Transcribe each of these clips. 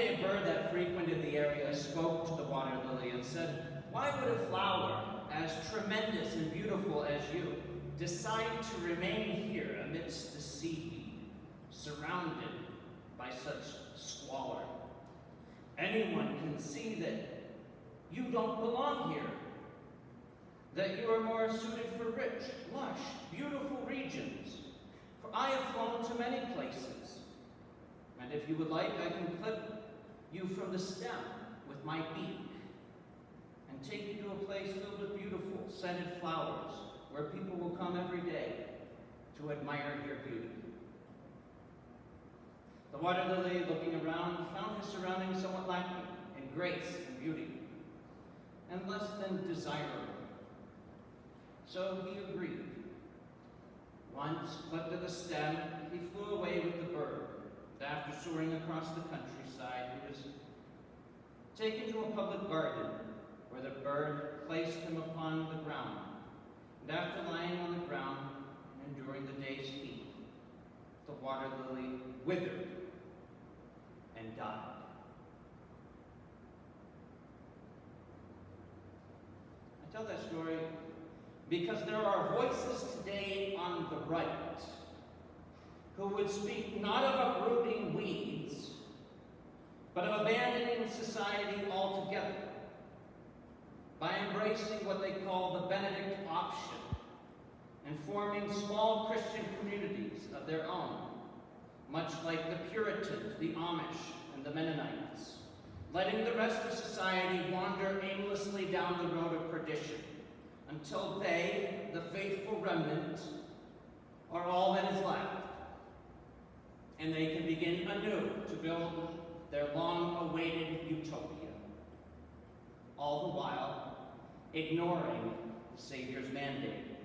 day, a bird that frequented the area spoke to the water lily and said, "Why would a flower as tremendous and beautiful as you decide to remain here amidst the seaweed, surrounded by such squalor? Anyone can see that you don't belong here, that you are more suited for rich, lush, beautiful regions. For I have flown to many places, and if you would like, I can clip you from the stem with my beak and take you to a place filled with beautiful, scented flowers, where people will come every day to admire your beauty." The water lily, looking around, found his surroundings somewhat lacking in grace and beauty, and less than desirable. So he agreed. Once, clipped to the stem, he flew away with the bird. After soaring across the countryside, he was taken to a public garden, where the bird placed him upon the ground. And after lying on the ground and enduring the day's heat, the water lily withered and died. I tell that story because there are voices today on the right who would speak not of uprooting weeds, but of abandoning society altogether by embracing what they call the Benedict option and forming small Christian communities of their own, much like the Puritans, the Amish, and the Mennonites, letting the rest of society wander aimlessly down the road of perdition until they, the faithful remnant, are all that is left, and they can begin anew to build their long-awaited utopia, all the while ignoring the Savior's mandate.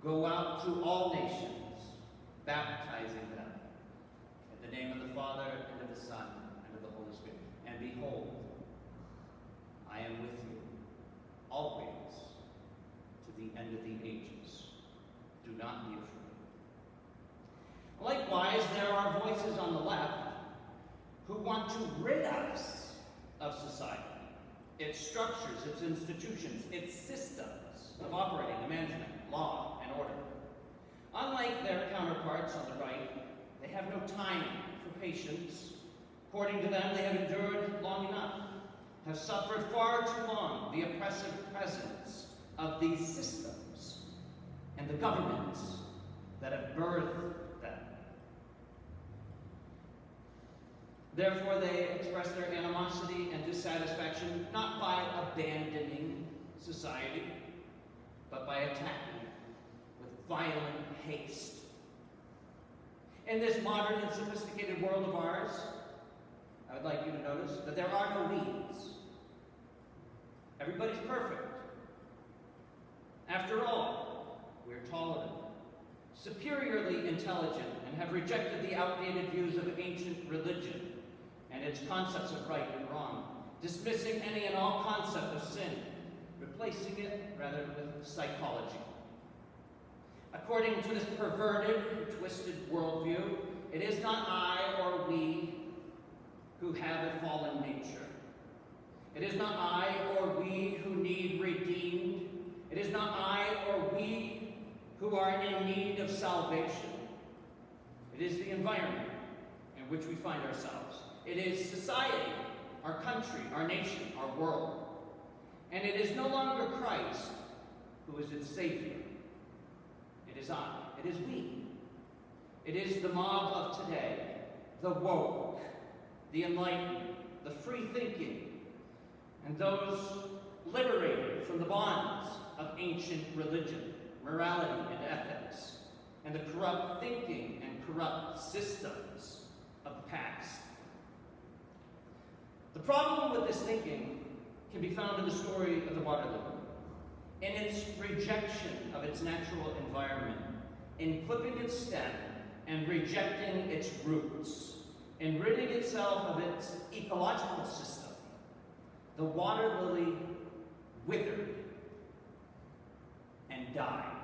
Go out to all nations, baptizing them in the name of the Father, and of the Son, and of the Holy Spirit. And behold, I am with you always to the end of the ages. Do not be afraid. Likewise, there are voices on the left who want to rid us of society, its structures, its institutions, its systems of operating and management, law and order. Unlike their counterparts on the right, they have no time for patience. According to them, they have endured long enough, have suffered far too long the oppressive presence of these systems and the governments that have birthed them. Therefore, they express their animosity and dissatisfaction not by abandoning society, but by attacking with violent haste. In this modern and sophisticated world of ours, I would like you to notice that there are no weeds. Everybody's perfect. After all, we're tolerant, superiorly intelligent, and have rejected the outdated views of ancient religion and its concepts of right and wrong, dismissing any and all concept of sin, replacing it rather with psychology. According to this perverted, twisted worldview, it is not I or we who have a fallen nature. It is not I or we who need redeemed. It is not I or we who are in need of salvation. It is the environment in which we find ourselves. It is society, our country, our nation, our world. And it is no longer Christ who is its Savior. It is I. It is we. It is the mob of today, the woke, the enlightened, the free-thinking, and those liberated from the bonds of ancient religion, morality, and ethics, and the corrupt thinking and corrupt systems of the past. The problem with this thinking can be found in the story of the water lily, in its rejection of its natural environment, in clipping its stem and rejecting its roots, in ridding itself of its ecological system. The water lily withered and died.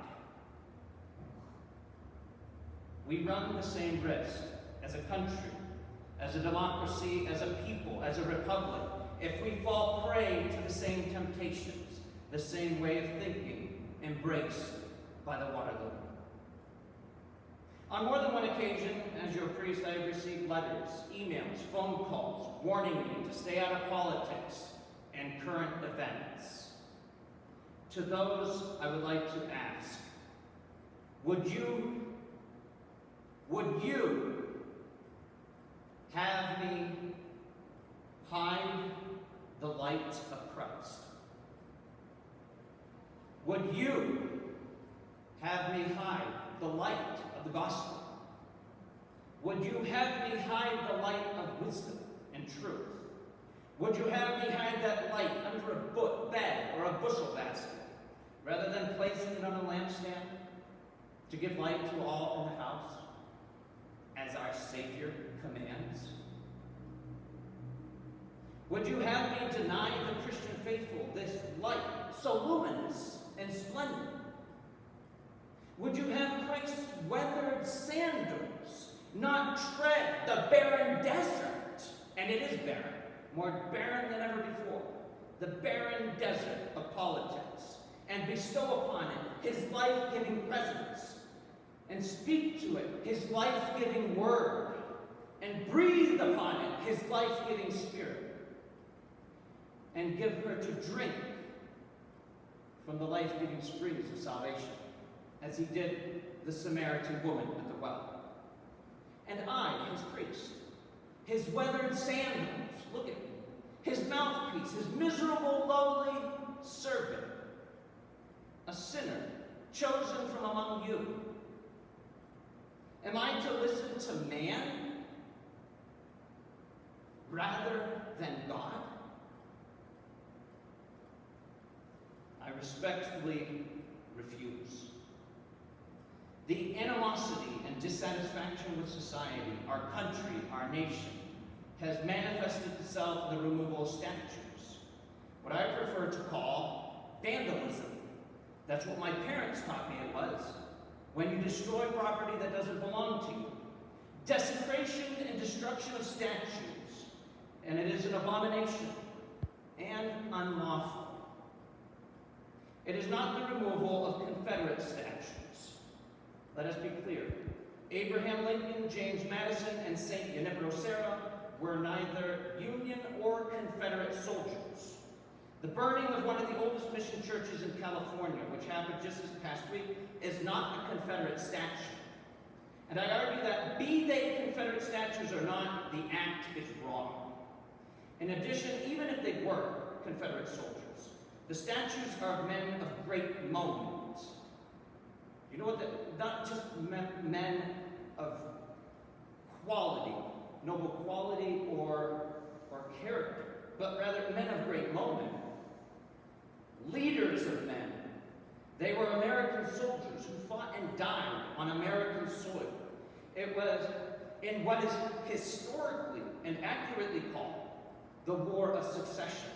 We run the same risk as a country as a democracy, as a people, as a republic, if we fall prey to the same temptations, the same way of thinking embraced by the Waterloo. On more than one occasion, as your priest, I have received letters, emails, phone calls, warning me to stay out of politics and current events. To those, I would like to ask, would you have me hide the light of Christ? Would you have me hide the light of the gospel? Would you have me hide the light of wisdom and truth? Would you have me hide that light under a bed or a bushel basket, rather than placing it on a lampstand to give light to all in the house, as our Savior commands? Would you have me deny the Christian faithful this light so luminous and splendid? Would you have Christ's weathered sandals not tread the barren desert? And it is barren, more barren than ever before, the barren desert of politics, and bestow upon it his life-giving presence, and speak to it his life-giving word, and breathe upon it his life-giving spirit, and give her to drink from the life-giving springs of salvation, as he did the Samaritan woman at the well. And I, his priest, his weathered sandals, look at me, his mouthpiece, his miserable, lowly servant, a sinner chosen from among you. Am I to listen to man rather than God? I respectfully refuse. The animosity and dissatisfaction with society, our country, our nation, has manifested itself in the removal of statues, what I prefer to call vandalism. That's what my parents taught me it was. When you destroy property that doesn't belong to you. Desecration and destruction of statues. And it is an abomination and unlawful. It is not the removal of Confederate statues. Let us be clear. Abraham Lincoln, James Madison, and St. Junipero Serra were neither Union or Confederate soldiers. The burning of one of the oldest mission churches in California, which happened just this past week, is not a Confederate statue. And I argue that, be they Confederate statues or not, the act is wrong. In addition, even if they were Confederate soldiers, the statues are men of great moment. You know what? Not just men of quality, noble quality or character, but rather men of great moment. Leaders of men. They were American soldiers who fought and died on American soil. It was in what is historically and accurately called the War of Succession,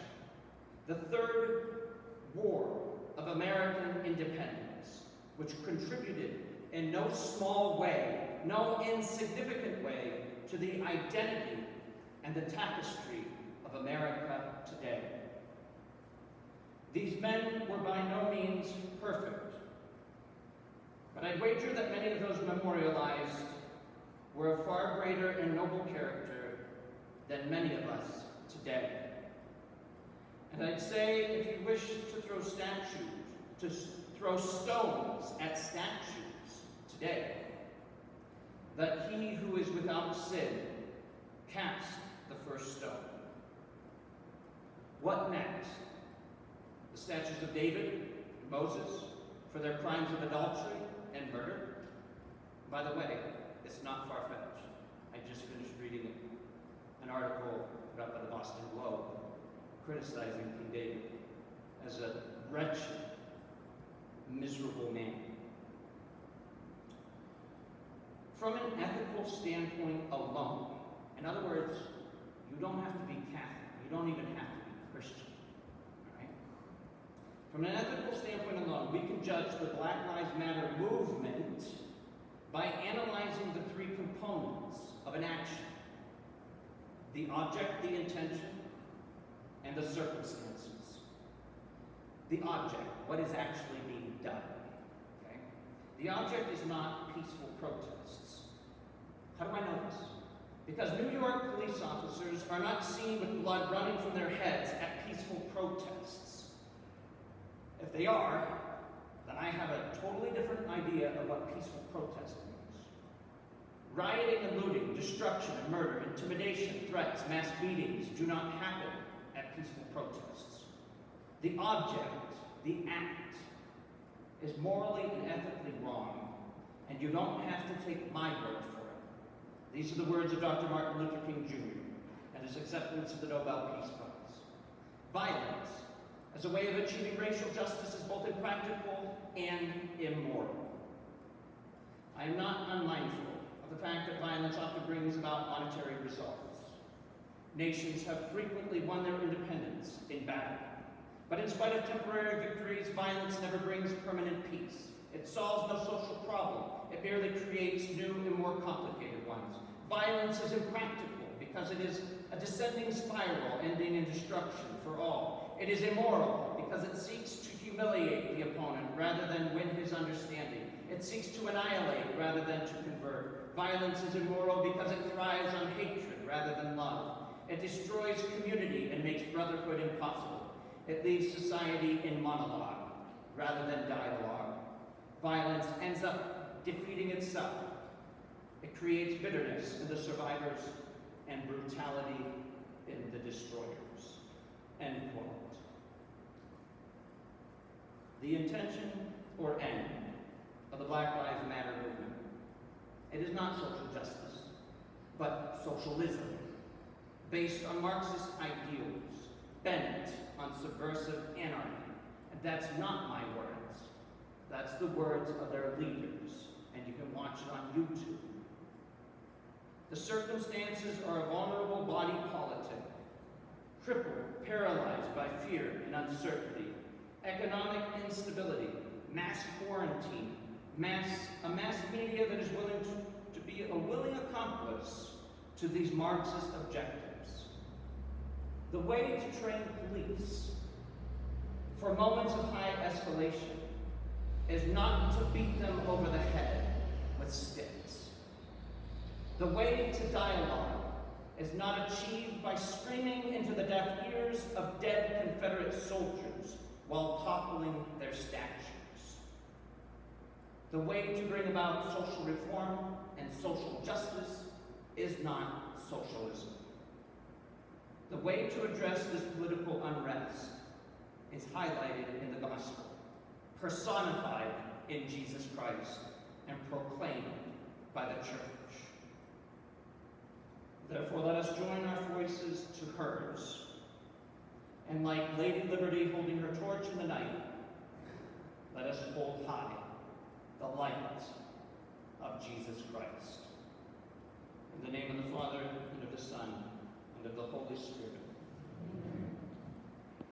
the third war of American independence, which contributed in no small way, no insignificant way, to the identity and the tapestry of America today. These men were by no means perfect, but I'd wager that many of those memorialized were of far greater and noble character than many of us today. And I'd say, if you wish to throw stones at statues today, that he who is without sin cast the first stone. What next? The statues of David and Moses for their crimes of adultery and murder? By the way, it's not far-fetched. I just finished reading an article put up by the Boston Globe criticizing King David as a wretched, miserable man. From an ethical standpoint alone, in other words, you don't have to be Catholic. You don't even have to be Christian. All right? From an ethical standpoint alone, we can judge the Black Lives Matter movement by analyzing the three components of an action. the object, the intention, and the circumstances. The object, what is actually being done. Okay? The object is not peaceful protests. How do I know this? Because New York police officers are not seen with blood running from their heads at peaceful protests. If they are, then I have a totally different idea of what peaceful protest means. Rioting and looting, destruction and murder, intimidation, threats, mass beatings do not happen at peaceful protests. The object, the act, is morally and ethically wrong, and you don't have to take my word for it. These are the words of Dr. Martin Luther King Jr. and his acceptance of the Nobel Peace Prize. Violence, as a way of achieving racial justice, is both impractical and immoral. I am not unmindful of the fact that violence often brings about monetary results. Nations have frequently won their independence in battle. But in spite of temporary victories, violence never brings permanent peace. It solves no social problem. It merely creates new and more complicated ones. Violence is impractical because it is a descending spiral ending in destruction for all. It is immoral because it seeks to humiliate the opponent rather than win his understanding. It seeks to annihilate rather than to convert. Violence is immoral because it thrives on hatred rather than love. It destroys community and makes brotherhood impossible. It leaves society in monologue rather than dialogue. Violence ends up defeating itself. It creates bitterness in the survivors and brutality in the destroyers. End quote. The intention or end of the Black Lives Matter movement, it is not social justice, but socialism, based on Marxist ideals, bent on subversive anarchy. And that's not my words. That's the words of their leaders, and you can watch it on YouTube. The circumstances are a vulnerable body politic, crippled, paralyzed by fear and uncertainty, economic instability, mass quarantine, a mass media that is willing to be a willing accomplice to these Marxist objectives. The way to train police for moments of high escalation is not to beat them over the head with sticks. The way to dialogue is not achieved by screaming into the deaf ears of dead Confederate soldiers while toppling their statues. The way to bring about social reform and social justice is not socialism. The way to address this political unrest is highlighted in the gospel, personified in Jesus Christ, and proclaimed by the church. Therefore, let us join our voices to hers, and like Lady Liberty holding her torch in the night, let us hold high the light of Jesus Christ. In the name of the Father, and of the Son, and of the Holy Spirit.